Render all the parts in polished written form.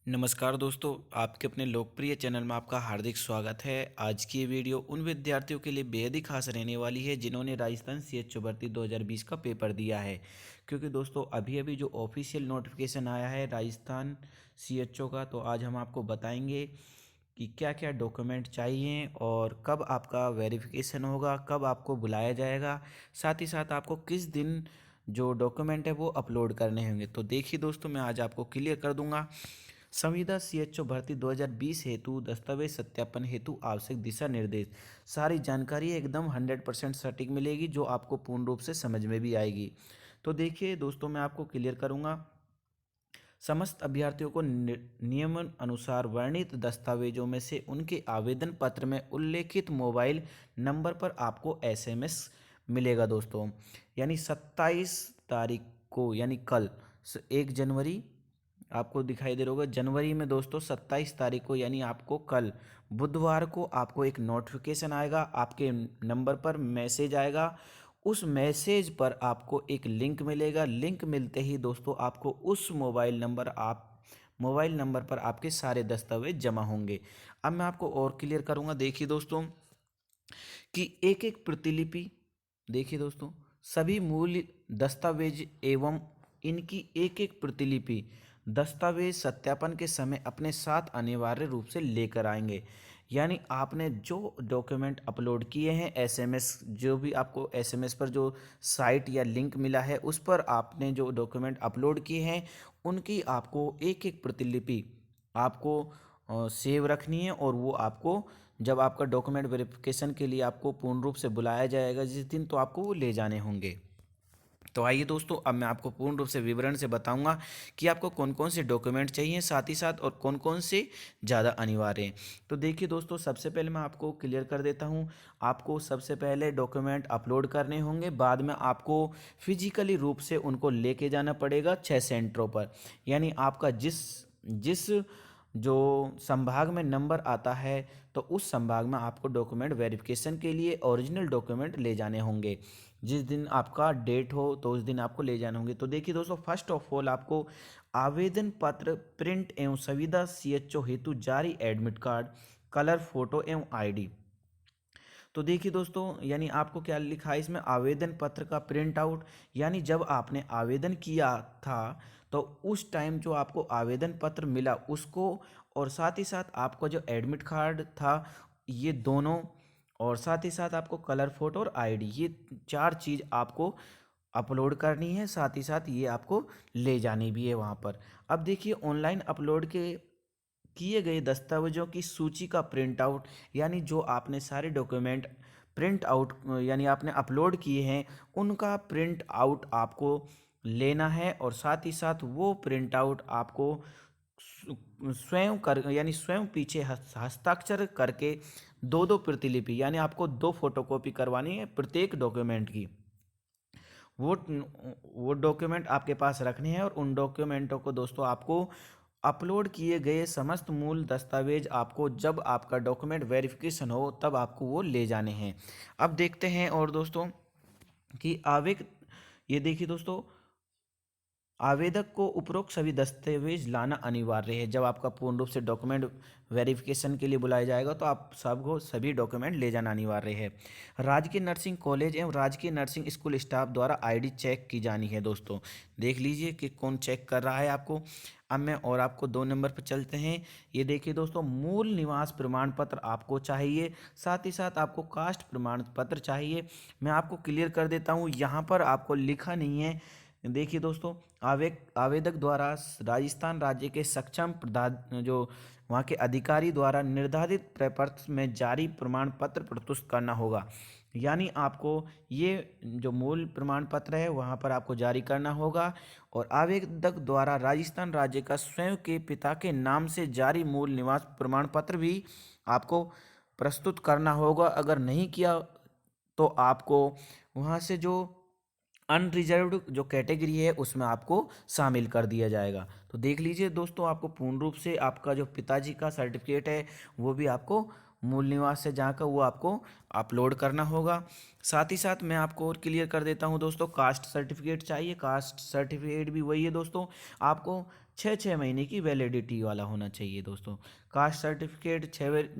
नमस्कार दोस्तों, आपके अपने लोकप्रिय चैनल में आपका हार्दिक स्वागत है। आज की ये वीडियो उन विद्यार्थियों के लिए बेहद ही खास रहने वाली है जिन्होंने राजस्थान सीएचओ भर्ती 2020 का पेपर दिया है। क्योंकि दोस्तों अभी अभी जो ऑफिशियल नोटिफिकेशन आया है राजस्थान सीएचओ का, तो आज हम आपको बताएंगे कि क्या क्या डॉक्यूमेंट चाहिए और कब आपका वेरिफिकेशन होगा, कब आपको बुलाया जाएगा, साथ ही साथ आपको किस दिन जो डॉक्यूमेंट है वो अपलोड करने होंगे। तो देखिए दोस्तों, मैं आज आपको क्लियर कर दूंगा। संविदा सीएचओ भर्ती 2020 हेतु दस्तावेज सत्यापन हेतु आवश्यक दिशा निर्देश, सारी जानकारी एकदम 100% सटीक मिलेगी जो आपको पूर्ण रूप से समझ में भी आएगी। तो देखिए दोस्तों, मैं आपको क्लियर करूंगा। समस्त अभ्यर्थियों को नियम अनुसार वर्णित दस्तावेजों में से उनके आवेदन पत्र में उल्लेखित मोबाइल नंबर पर आपको एसएमएस मिलेगा दोस्तों। यानी 27 तारीख को, यानी कल 1 जनवरी आपको दिखाई दे रहा होगा। जनवरी में दोस्तों 27 तारीख को, यानी आपको कल बुधवार को आपको एक नोटिफिकेशन आएगा, आपके नंबर पर मैसेज आएगा। उस मैसेज पर आपको एक लिंक मिलेगा। लिंक मिलते ही दोस्तों आपको उस मोबाइल नंबर पर आपके सारे दस्तावेज जमा होंगे। अब मैं आपको और क्लियर करूंगा। देखिए दोस्तों कि एक एक प्रतिलिपि, देखिए दोस्तों, सभी मूल दस्तावेज एवं इनकी एक एक प्रतिलिपि दस्तावेज सत्यापन के समय अपने साथ अनिवार्य रूप से लेकर आएंगे। यानी आपने जो डॉक्यूमेंट अपलोड किए हैं, एसएमएस, जो भी आपको एसएमएस पर जो साइट या लिंक मिला है उस पर आपने जो डॉक्यूमेंट अपलोड किए हैं उनकी आपको एक एक प्रतिलिपि आपको सेव रखनी है। और वो आपको जब आपका डॉक्यूमेंट वेरिफिकेशन के लिए आपको पूर्ण रूप से बुलाया जाएगा जिस दिन, तो आपको वो ले जाने होंगे। तो आइए दोस्तों, अब मैं आपको पूर्ण रूप से विवरण से बताऊंगा कि आपको कौन कौन से डॉक्यूमेंट चाहिए, साथ ही साथ और कौन कौन से ज़्यादा अनिवार्य हैं। तो देखिए दोस्तों, सबसे पहले मैं आपको क्लियर कर देता हूं। आपको सबसे पहले डॉक्यूमेंट अपलोड करने होंगे, बाद में आपको फिजिकली रूप से उनको लेके जाना पड़ेगा 6 सेंटरों पर। यानी आपका जिस जिस जो संभाग में नंबर आता है, तो उस संभाग में आपको डॉक्यूमेंट वेरिफिकेशन के लिए ओरिजिनल डॉक्यूमेंट ले जाने होंगे। जिस दिन आपका डेट हो तो उस दिन आपको ले जाने होंगे। तो देखिए दोस्तों, फर्स्ट ऑफ ऑल आपको आवेदन पत्र, प्रिंट एवं संविदा सीएचओ हेतु जारी एडमिट कार्ड, कलर फोटो एवं आईडी। तो देखिए दोस्तों, यानी आपको क्या लिखा है इसमें, आवेदन पत्र का प्रिंट आउट। यानी जब आपने आवेदन किया था तो उस टाइम जो आपको आवेदन पत्र मिला उसको, और साथ ही साथ आपका जो एडमिट कार्ड था, ये दोनों, और साथ ही साथ आपको कलर फोटो और आईडी, ये चार चीज़ आपको अपलोड करनी है। साथ ही साथ ये आपको ले जानी भी है वहाँ पर। अब देखिए, ऑनलाइन अपलोड के किए गए दस्तावेजों की सूची का प्रिंट आउट, यानी जो आपने सारे डॉक्यूमेंट प्रिंट आउट यानी आपने अपलोड किए हैं उनका प्रिंट आउट आपको लेना है। और साथ ही साथ वो प्रिंट आउट आपको स्वयं कर, यानी स्वयं पीछे हस्ताक्षर करके दो दो प्रतिलिपि, यानी आपको दो फोटोकॉपी करवानी है प्रत्येक डॉक्यूमेंट की। वो वो डॉक्यूमेंट आपके पास रखने हैं, और उन डॉक्यूमेंटों को दोस्तों आपको अपलोड किए गए समस्त मूल दस्तावेज आपको जब आपका डॉक्यूमेंट वेरिफिकेशन हो तब आपको वो ले जाने हैं। अब देखते हैं और दोस्तों कि आवेग, ये देखिए दोस्तों, आवेदक को उपरोक्त सभी दस्तावेज लाना अनिवार्य है। जब आपका पूर्ण रूप से डॉक्यूमेंट वेरिफिकेशन के लिए बुलाया जाएगा तो आप सबको सभी डॉक्यूमेंट ले जाना अनिवार्य है। राजकीय नर्सिंग कॉलेज एवं राजकीय नर्सिंग स्कूल स्टाफ द्वारा आईडी चेक की जानी है दोस्तों। देख लीजिए कि कौन चेक कर रहा है आपको। अब मैं और आपको 2 नंबर पर चलते हैं। ये देखिए दोस्तों, मूल निवास प्रमाण पत्र आपको चाहिए, साथ ही साथ आपको कास्ट प्रमाण पत्र चाहिए। मैं आपको क्लियर कर देता हूँ, यहाँ पर आपको लिखा नहीं है। देखिए दोस्तों, आवेदक द्वारा राजस्थान राज्य के सक्षम प्रधान, जो वहाँ के अधिकारी द्वारा निर्धारित प्रपत्र में जारी प्रमाण पत्र प्रस्तुत करना होगा। यानी आपको ये जो मूल प्रमाण पत्र है वहाँ पर आपको जारी करना होगा। और आवेदक द्वारा राजस्थान राज्य का स्वयं के पिता के नाम से जारी मूल निवास प्रमाण पत्र भी आपको प्रस्तुत करना होगा। अगर नहीं किया तो आपको वहाँ से जो अनरिजर्व्ड जो कैटेगरी है उसमें आपको शामिल कर दिया जाएगा। तो देख लीजिए दोस्तों, आपको पूर्ण रूप से आपका जो पिताजी का सर्टिफिकेट है वो भी आपको मूल निवास से जहाँ का वो आपको अपलोड करना होगा। साथ ही साथ मैं आपको और क्लियर कर देता हूँ दोस्तों, कास्ट सर्टिफिकेट चाहिए। कास्ट सर्टिफिकेट भी वही है दोस्तों, आपको छः महीने की वैलिडिटी वाला होना चाहिए दोस्तों। कास्ट सर्टिफिकेट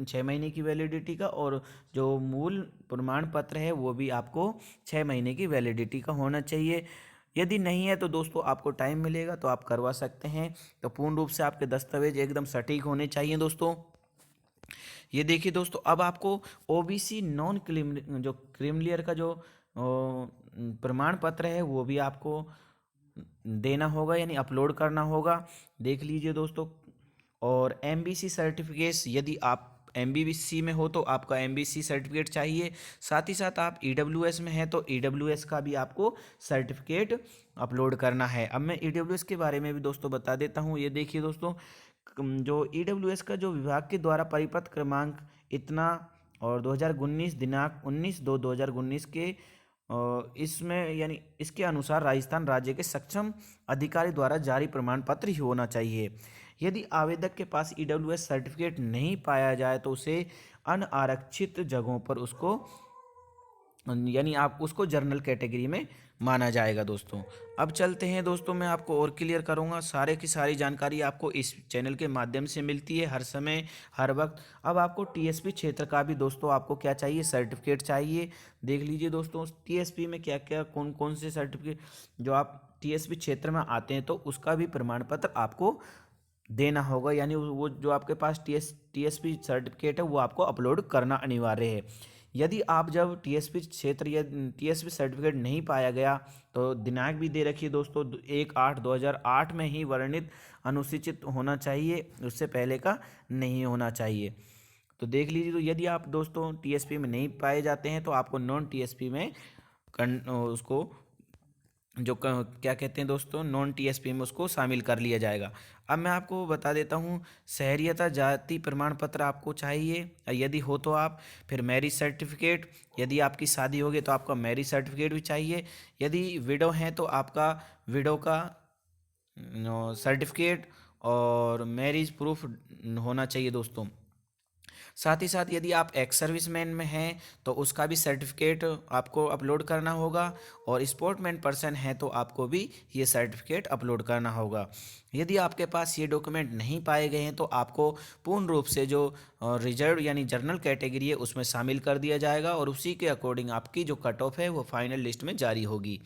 6 महीने की वैलिडिटी का, और जो मूल प्रमाण पत्र है वो भी आपको 6 महीने की वैलिडिटी का होना चाहिए। यदि नहीं है तो दोस्तों आपको टाइम मिलेगा तो आप करवा सकते हैं। तो पूर्ण रूप से आपके दस्तावेज एकदम सटीक होने चाहिए दोस्तों। ये देखिए दोस्तों, अब आपको ओबीसी नॉन क्रीमिलियर का जो प्रमाण पत्र है वो भी आपको देना होगा, यानी अपलोड करना होगा। देख लीजिए दोस्तों। और एमबीसी सर्टिफिकेट्स, यदि आप एमबीसी में हो तो आपका एमबीसी सर्टिफिकेट चाहिए। साथ ही साथ आप ईडब्ल्यूएस में हैं तो ईडब्ल्यूएस का भी आपको सर्टिफिकेट अपलोड करना है। अब मैं ईडब्ल्यूएस के बारे में भी दोस्तों बता देता हूँ। ये देखिए दोस्तों, जो ईडब्ल्यूएस का जो विभाग के द्वारा परिपत्र क्रमांक इतना और 2019 दिनांक 19/2/2019 के इसमें यानी इसके अनुसार राजस्थान राज्य के सक्षम अधिकारी द्वारा जारी प्रमाण पत्र ही होना चाहिए। यदि आवेदक के पास ईडब्ल्यूएस सर्टिफिकेट नहीं पाया जाए तो उसे अनारक्षित जगहों पर उसको यानी आप उसको जनरल कैटेगरी में माना जाएगा दोस्तों। अब चलते हैं दोस्तों, मैं आपको और क्लियर करूंगा। सारे की सारी जानकारी आपको इस चैनल के माध्यम से मिलती है हर समय हर वक्त। अब आपको टीएसपी क्षेत्र का भी दोस्तों आपको क्या चाहिए, सर्टिफिकेट चाहिए। देख लीजिए दोस्तों, टीएसपी में क्या क्या कौन कौन से सर्टिफिकेट जो आप टीएसपी क्षेत्र में आते हैं तो उसका भी प्रमाण पत्र आपको देना होगा, यानी वो जो आपके पास टीएसपी सर्टिफिकेट है वो आपको अपलोड करना अनिवार्य है। यदि आप जब टीएसपी क्षेत्र या टीएसपी सर्टिफिकेट नहीं पाया गया तो दिनांक भी दे रखी है दोस्तों, 1/8/2008 में ही वर्णित अनुसूचित होना चाहिए, उससे पहले का नहीं होना चाहिए। तो देख लीजिए, तो यदि आप दोस्तों टीएसपी में नहीं पाए जाते हैं तो आपको नॉन टीएसपी में उसको जो क्या कहते हैं दोस्तों, नॉन टीएसपी में उसको शामिल कर लिया जाएगा। अब मैं आपको बता देता हूँ, शहरियता जाति प्रमाण पत्र आपको चाहिए यदि हो तो आप, फिर मैरिज सर्टिफिकेट, यदि आपकी शादी होगी तो आपका मैरिज सर्टिफिकेट भी चाहिए। यदि विडो हैं तो आपका विडो का सर्टिफिकेट और मैरिज प्रूफ होना चाहिए दोस्तों। साथ ही साथ यदि आप एक्स सर्विसमैन में हैं तो उसका भी सर्टिफिकेट आपको अपलोड करना होगा, और स्पोर्टमैन पर्सन है तो आपको भी ये सर्टिफिकेट अपलोड करना होगा। यदि आपके पास ये डॉक्यूमेंट नहीं पाए गए हैं तो आपको पूर्ण रूप से जो रिजर्व यानी जनरल कैटेगरी है उसमें शामिल कर दिया जाएगा, और उसी के अकॉर्डिंग आपकी जो कट ऑफ है वो फाइनल लिस्ट में जारी होगी।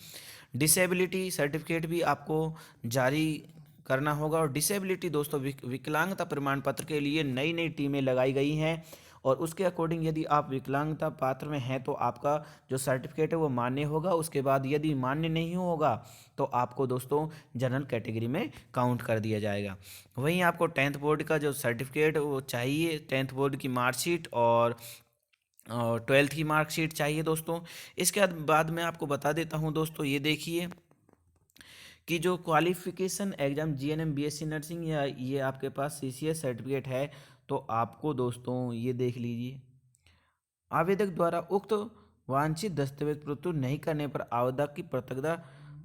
डिसेबिलिटी सर्टिफिकेट भी आपको जारी करना होगा। और डिसेबिलिटी दोस्तों, विकलांगता प्रमाण पत्र के लिए नई नई टीमें लगाई गई हैं, और उसके अकॉर्डिंग यदि आप विकलांगता पात्र में हैं तो आपका जो सर्टिफिकेट है वो मान्य होगा। उसके बाद यदि मान्य नहीं होगा तो आपको दोस्तों जनरल कैटेगरी में काउंट कर दिया जाएगा। वहीं आपको 10th बोर्ड का जो सर्टिफिकेट वो चाहिए, 10th बोर्ड की मार्कशीट और 12th की मार्कशीट चाहिए दोस्तों। इसके बाद मैं आपको बता देता हूँ दोस्तों, ये देखिए कि जो qualification exam GNM BSc nursing या ये आपके पास सीसीएस सर्टिफिकेट है तो आपको दोस्तों ये देख लीजिए, आवेदक द्वारा उक्त वांछित दस्तावेज प्रस्तुत नहीं करने पर आवेदक की प्रतिज्ञा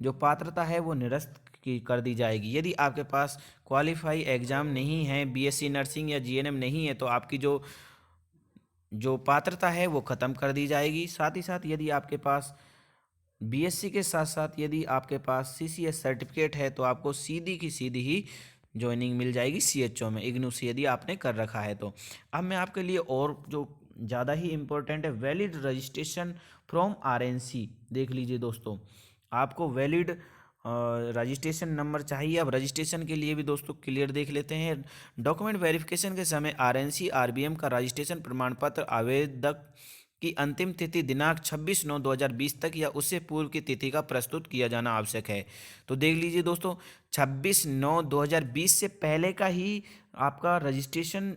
जो पात्रता है वो निरस्त की कर दी जाएगी। यदि आपके पास क्वालिफाई एग्जाम नहीं है, बीएससी नर्सिंग या जीएनएम नहीं है तो आपकी जो जो पात्रता है वो ख़त्म कर दी जाएगी। साथ ही साथ यदि आपके पास बीएससी के साथ साथ यदि आपके पास सीसीएस सर्टिफिकेट है तो आपको सीधी की सीधी ही ज्वाइनिंग मिल जाएगी सीएचओ में, इग्नू से यदि आपने कर रखा है तो। अब मैं आपके लिए और जो ज़्यादा ही इम्पोर्टेंट है, वैलिड रजिस्ट्रेशन फ्रॉम आरएनसी देख लीजिए दोस्तों। आपको वैलिड रजिस्ट्रेशन नंबर चाहिए। अब रजिस्ट्रेशन के लिए भी दोस्तों क्लियर देख लेते हैं। डॉक्यूमेंट वेरिफिकेशन के समय आरएनसी आरबीएम का रजिस्ट्रेशन प्रमाण पत्र आवेदक की अंतिम तिथि दिनांक 26/9/2020 तक या उससे पूर्व की तिथि का प्रस्तुत किया जाना आवश्यक है। तो देख लीजिए दोस्तों, 26/9/2020 से पहले का ही आपका रजिस्ट्रेशन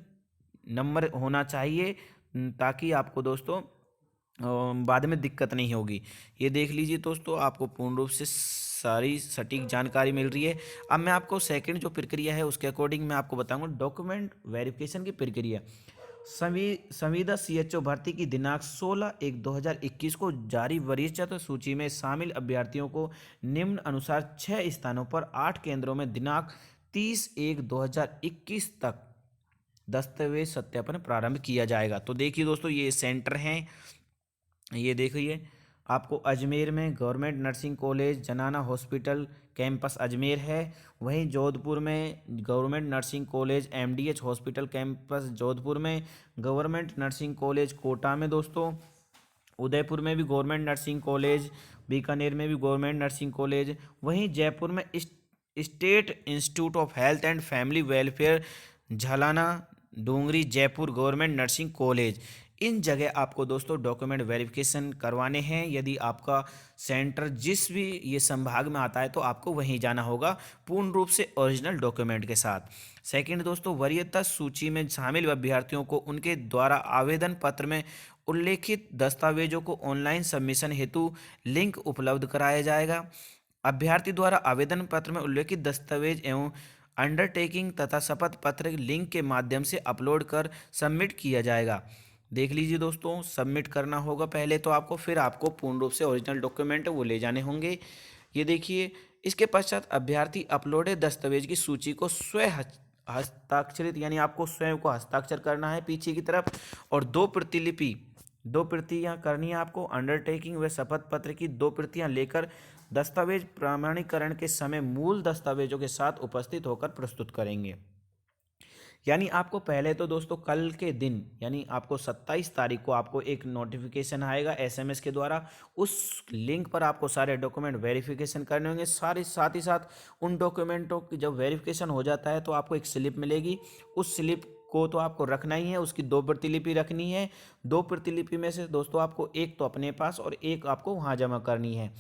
नंबर होना चाहिए, ताकि आपको दोस्तों बाद में दिक्कत नहीं होगी। ये देख लीजिए दोस्तों, आपको पूर्ण रूप से सारी सटीक जानकारी मिल रही है। अब मैं आपको सेकंड जो प्रक्रिया है उसके अकॉर्डिंग मैं आपको बताऊंगा डॉक्यूमेंट वेरिफिकेशन की प्रक्रिया। संविदा सीएचओ भर्ती की दिनांक 16/1/2021 को जारी वरिष्ठ सूची में शामिल अभ्यर्थियों को निम्न अनुसार 6 स्थानों पर 8 केंद्रों में दिनांक 30/1/2021 तक दस्तावेज सत्यापन प्रारंभ किया जाएगा। तो देखिए दोस्तों, ये सेंटर हैं, ये देखिए आपको अजमेर में गवर्नमेंट नर्सिंग कॉलेज, जनाना हॉस्पिटल, कैंपस अजमेर है। वहीं जोधपुर में government Nursing college MDH hospital campus Jodhpur में, गवर्नमेंट नर्सिंग कॉलेज कोटा में दोस्तों, उदयपुर में भी गवर्नमेंट नर्सिंग कॉलेज, बीकानेर में भी गवर्नमेंट नर्सिंग कॉलेज, वहीं जयपुर में State Institute of Health and Family Welfare Jhalana Dongri Jaipur Government Nursing College. इन जगह आपको दोस्तों डॉक्यूमेंट वेरिफिकेशन करवाने हैं। यदि आपका सेंटर जिस भी ये संभाग में आता है तो आपको वहीं जाना होगा पूर्ण रूप से ओरिजिनल डॉक्यूमेंट के साथ। सेकंड दोस्तों, वरीयता सूची में शामिल अभ्यर्थियों को उनके द्वारा आवेदन पत्र में उल्लेखित दस्तावेजों को ऑनलाइन सबमिशन हेतु लिंक उपलब्ध कराया जाएगा। अभ्यर्थी द्वारा आवेदन पत्र में उल्लेखित दस्तावेज एवं अंडरटेकिंग तथा शपथ पत्र लिंक के माध्यम से अपलोड कर सबमिट किया जाएगा। देख लीजिए दोस्तों, सबमिट करना होगा पहले तो आपको, फिर आपको पूर्ण रूप से ओरिजिनल डॉक्यूमेंट वो ले जाने होंगे। ये देखिए, इसके पश्चात अभ्यर्थी अपलोडेड दस्तावेज की सूची को स्वयं हस्ताक्षरित यानी आपको स्वयं को हस्ताक्षर करना है पीछे की तरफ, और दो प्रतियां करनी है आपको। अंडरटेकिंग व शपथ पत्र की 2 प्रतियां लेकर दस्तावेज प्रमाणीकरण के समय मूल दस्तावेजों के साथ उपस्थित होकर प्रस्तुत करेंगे। यानी आपको पहले तो दोस्तों कल के दिन यानी आपको 27 तारीख को आपको एक नोटिफिकेशन आएगा एसएमएस के द्वारा। उस लिंक पर आपको सारे डॉक्यूमेंट वेरिफिकेशन करने होंगे। साथ ही साथ उन डॉक्यूमेंटों की जब वेरिफिकेशन हो जाता है तो आपको एक स्लिप मिलेगी। उस स्लिप को तो आपको रखना ही है, उसकी 2 प्रतिलिपि रखनी है। 2 प्रतिलिपि में से दोस्तों आपको एक तो अपने पास और एक आपको वहाँ जमा करनी है।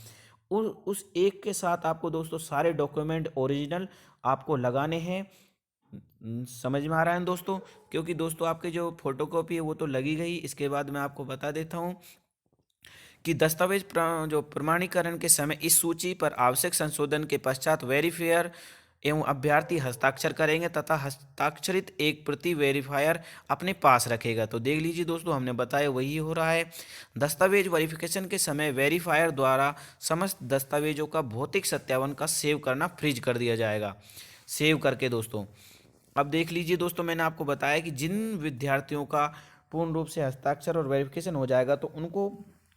उस एक के साथ आपको दोस्तों सारे डॉक्यूमेंट ओरिजिनल आपको लगाने हैं। समझ में आ रहा है दोस्तों? क्योंकि दोस्तों आपके जो फोटोकॉपी है वो तो लगी गई। इसके बाद मैं आपको बता देता हूँ कि दस्तावेज जो प्रमाणीकरण के समय इस सूची पर आवश्यक संशोधन के पश्चात वेरीफायर एवं अभ्यर्थी हस्ताक्षर करेंगे तथा हस्ताक्षरित एक प्रति वेरीफायर अपने पास रखेगा। तो देख लीजिए दोस्तों, हमने बताया वही हो रहा है। दस्तावेज वेरिफिकेशन के समय वेरीफायर द्वारा समस्त दस्तावेजों का भौतिक सत्यापन का सेव करना फ्रीज कर दिया जाएगा। सेव करके दोस्तों, अब देख लीजिए दोस्तों, मैंने आपको बताया कि जिन विद्यार्थियों का पूर्ण रूप से हस्ताक्षर और वेरिफिकेशन हो जाएगा तो उनको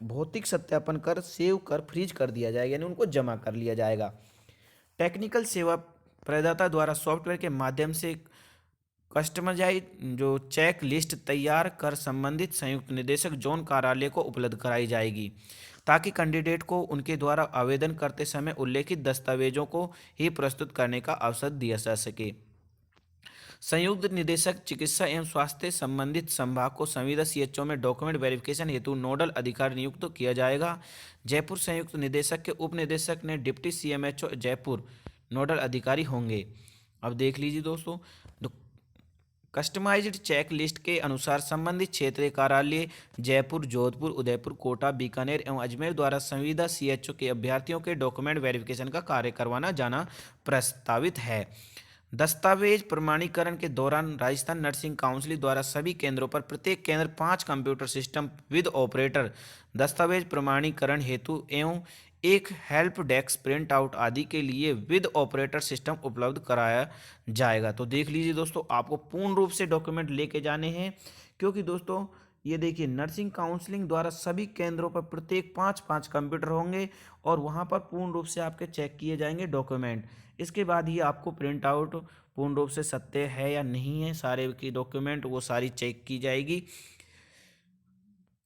भौतिक सत्यापन कर सेव कर फ्रीज कर दिया जाएगा, यानी उनको जमा कर लिया जाएगा। टेक्निकल सेवा प्रदाता द्वारा सॉफ्टवेयर के माध्यम से कस्टमाइज जो चेक लिस्ट तैयार कर संबंधित संयुक्त निदेशक जोन कार्यालय को उपलब्ध कराई जाएगी, ताकि कैंडिडेट को उनके द्वारा आवेदन करते समय उल्लेखित दस्तावेजों को ही प्रस्तुत करने का अवसर दिया जा सके। संयुक्त निदेशक चिकित्सा एवं स्वास्थ्य संबंधित संभाग को संविदा सीएचओ में डॉक्यूमेंट वेरिफिकेशन हेतु नोडल अधिकारी नियुक्त किया जाएगा। जयपुर संयुक्त निदेशक के उप निदेशक ने डिप्टी सीएमएचओ जयपुर नोडल अधिकारी होंगे। अब देख लीजिए दोस्तों, कस्टमाइज्ड चेक लिस्ट के अनुसार संबंधित क्षेत्रीय कार्यालय जयपुर, जोधपुर, उदयपुर, कोटा, बीकानेर एवं अजमेर द्वारा संविदा सीएचओ के अभ्यर्थियों के डॉक्यूमेंट वेरिफिकेशन का कार्य करवाना जाना प्रस्तावित है। दस्तावेज प्रमाणीकरण के दौरान राजस्थान नर्सिंग काउंसिल द्वारा सभी केंद्रों पर प्रत्येक केंद्र 5 कंप्यूटर सिस्टम विद ऑपरेटर दस्तावेज प्रमाणीकरण हेतु एवं एक हेल्प डेस्क प्रिंट आउट आदि के लिए विद ऑपरेटर सिस्टम उपलब्ध कराया जाएगा। तो देख लीजिए दोस्तों, आपको पूर्ण रूप से डॉक्यूमेंट लेके जाने हैं, क्योंकि दोस्तों ये देखिए नर्सिंग काउंसलिंग द्वारा सभी केंद्रों पर प्रत्येक 5 कंप्यूटर होंगे और वहाँ पर पूर्ण रूप से आपके चेक किए जाएंगे डॉक्यूमेंट। इसके बाद ही आपको प्रिंट आउट पूर्ण रूप से सत्य है या नहीं है सारे की डॉक्यूमेंट वो सारी चेक की जाएगी।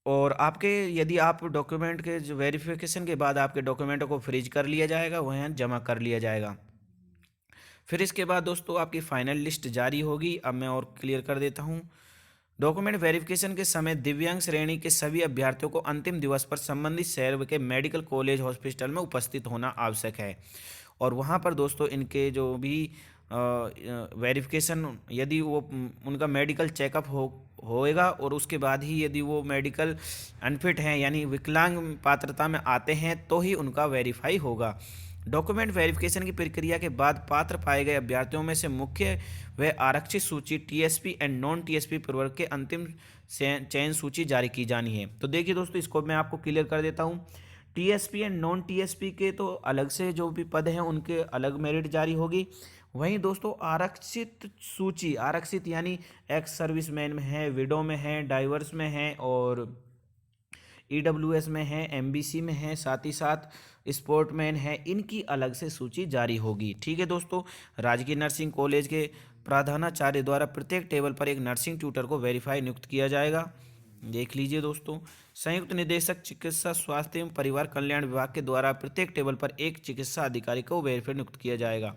और आपके यदि आप डॉक्यूमेंट के जो वेरिफिकेशन के बाद आपके डॉक्यूमेंटों को फ्रीज कर लिया जाएगा, वहाँ जमा कर लिया जाएगा। फिर इसके बाद दोस्तों आपकी फाइनल लिस्ट जारी होगी। अब मैं और क्लियर कर देता हूँ। डॉक्यूमेंट वेरिफिकेशन के समय दिव्यांग श्रेणी के सभी अभ्यर्थियों को अंतिम दिवस पर संबंधित शहर के मेडिकल कॉलेज हॉस्पिटल में उपस्थित होना आवश्यक है। और वहाँ पर दोस्तों इनके जो भी वेरिफिकेशन यदि वो उनका मेडिकल चेकअप होएगा और उसके बाद ही यदि वो मेडिकल अनफिट हैं यानी विकलांग पात्रता में आते हैं तो ही उनका वेरीफाई होगा। डॉक्यूमेंट वेरिफिकेशन की प्रक्रिया के बाद पात्र पाए गए अभ्यर्थियों में से मुख्य व आरक्षित सूची टीएसपी एंड नॉन टीएसपी प्रवर्ग के अंतिम चयन सूची जारी की जानी है। तो देखिए दोस्तों, इसको मैं आपको क्लियर कर देता हूँ। टीएसपी एंड नॉन टीएसपी के तो अलग से जो भी पद हैं उनके अलग मेरिट जारी होगी। वहीं दोस्तों आरक्षित सूची, आरक्षित यानी एक्स सर्विसमैन में है, विडो में है, डाइवर्स में है और ईडब्ल्यूएस में है, एमबीसी में है, साथ ही साथ स्पोर्टमैन हैं, इनकी अलग से सूची जारी होगी। ठीक है दोस्तों, राजकीय नर्सिंग कॉलेज के प्रधानाचार्य द्वारा प्रत्येक टेबल पर एक नर्सिंग ट्यूटर को वेरीफाई नियुक्त किया जाएगा। देख लीजिए दोस्तों, संयुक्त निदेशक चिकित्सा स्वास्थ्य एवं परिवार कल्याण विभाग के द्वारा प्रत्येक टेबल पर एक चिकित्सा अधिकारी को वेरीफाई नियुक्त किया जाएगा।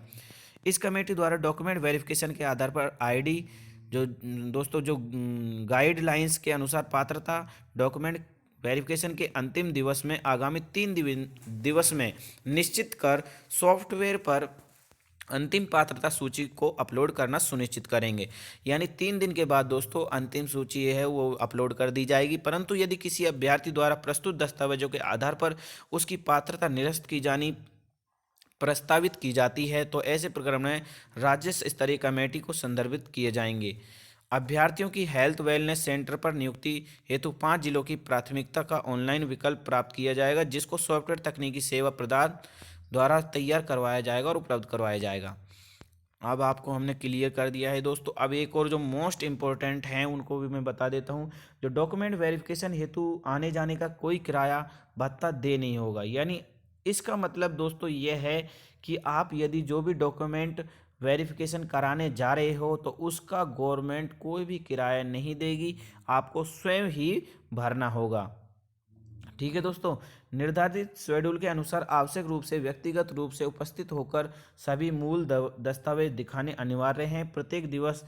इस कमेटी द्वारा डॉक्यूमेंट वेरिफिकेशन के आधार पर आईडी जो दोस्तों जो गाइडलाइंस के अनुसार पात्रता डॉक्यूमेंट वेरिफिकेशन के अंतिम दिवस में आगामी 3 दिवस में निश्चित कर सॉफ्टवेयर पर अंतिम पात्रता सूची को अपलोड करना सुनिश्चित करेंगे। यानी 3 दिन के बाद दोस्तों अंतिम सूची है वो अपलोड कर दी जाएगी। परंतु यदि किसी अभ्यर्थी द्वारा प्रस्तुत दस्तावेजों के आधार पर उसकी पात्रता निरस्त की जानी प्रस्तावित की जाती है तो ऐसे प्रकरण में राज्य स्तरीय कमेटी को संदर्भित किए जाएंगे। अभ्यर्थियों की हेल्थ वेलनेस सेंटर पर नियुक्ति हेतु 5 जिलों की प्राथमिकता का ऑनलाइन विकल्प प्राप्त किया जाएगा, जिसको सॉफ्टवेयर तकनीकी सेवा प्रदान द्वारा तैयार करवाया जाएगा और उपलब्ध करवाया जाएगा। अब आपको हमने क्लियर कर दिया है दोस्तों। अब एक और जो मोस्ट इम्पोर्टेंट हैं उनको भी मैं बता देता हूँ। जो डॉक्यूमेंट वेरिफिकेशन हेतु आने जाने का कोई किराया भत्ता दे नहीं होगा। यानी इसका मतलब दोस्तों ये है कि आप यदि जो भी डॉक्यूमेंट वेरिफिकेशन कराने जा रहे हो तो उसका गवर्नमेंट कोई भी किराया नहीं देगी, आपको स्वयं ही भरना होगा। ठीक है दोस्तों, निर्धारित शेड्यूल के अनुसार आवश्यक रूप से व्यक्तिगत रूप से उपस्थित होकर सभी मूल दस्तावेज दिखाने अनिवार्य हैं। प्रत्येक दिवस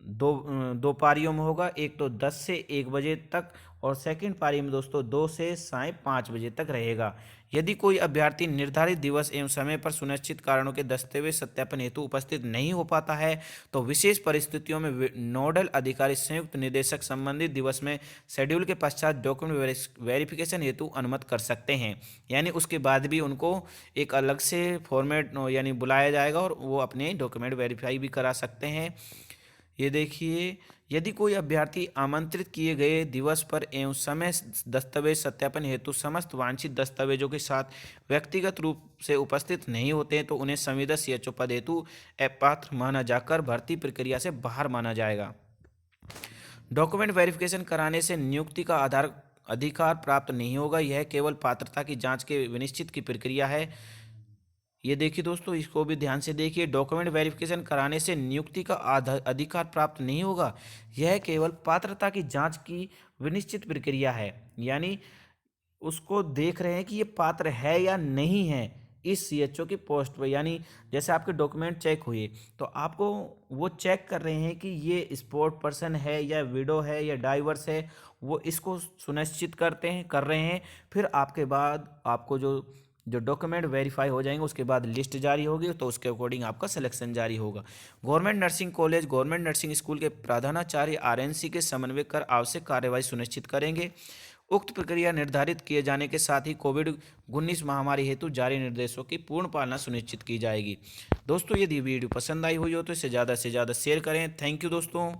दो पारियों में होगा, एक तो 10 से 1 बजे तक और सेकंड पारी में दोस्तों 2 से साय 5 बजे तक रहेगा। यदि कोई अभ्यर्थी निर्धारित दिवस एवं समय पर सुनिश्चित कारणों के दस्तावेज सत्यापन हेतु उपस्थित नहीं हो पाता है तो विशेष परिस्थितियों में नोडल अधिकारी संयुक्त निदेशक संबंधित दिवस में शेड्यूल के पश्चात डॉक्यूमेंट वेरिफिकेशन हेतु अनुमत कर सकते हैं। यानी उसके बाद भी उनको एक अलग से फॉर्मेट यानी बुलाया जाएगा और वो अपने डॉक्यूमेंट वेरीफाई भी करा सकते हैं। ये देखिए, यदि कोई अभ्यर्थी आमंत्रित किए गए दिवस पर एवं समय दस्तावेज सत्यापन हेतु समस्त वांछित दस्तावेजों के साथ व्यक्तिगत रूप से उपस्थित नहीं होते हैं तो उन्हें संविदा सीएचओ पद हेतु अपात्र माना जाकर भर्ती प्रक्रिया से बाहर माना जाएगा। डॉक्यूमेंट वेरिफिकेशन कराने से नियुक्ति का अधिकार प्राप्त नहीं होगा, यह केवल पात्रता की जांच के विनिश्चित की प्रक्रिया है। ये देखिए दोस्तों, इसको भी ध्यान से देखिए, डॉक्यूमेंट वेरिफिकेशन कराने से नियुक्ति का अधिकार प्राप्त नहीं होगा, यह केवल पात्रता की जांच की विनिश्चित प्रक्रिया है। यानी उसको देख रहे हैं कि ये पात्र है या नहीं है इस सीएचओ की पोस्ट पर। यानी जैसे आपके डॉक्यूमेंट चेक हुए तो आपको वो चेक कर रहे हैं कि ये स्पोर्ट पर्सन है या विडो है या डाइवर्स है, वो इसको सुनिश्चित कर रहे हैं। फिर आपके बाद आपको जो डॉक्यूमेंट वेरीफाई हो जाएंगे उसके बाद लिस्ट जारी होगी तो उसके अकॉर्डिंग आपका सिलेक्शन जारी होगा। Government Nursing college government nursing school के प्रधानाचार्य आरएनसी के समन्वय कर आवश्यक कार्यवाही सुनिश्चित करेंगे। उक्त प्रक्रिया निर्धारित किए जाने के साथ ही कोविड-19 महामारी हेतु जारी निर्देशों की पूर्ण पालना सुनिश्चित की जाएगी। दोस्तों, यदि वीडियो पसंद आई हुई हो तो इसे ज़्यादा से ज़्यादा शेयर करें। थैंक यू दोस्तों।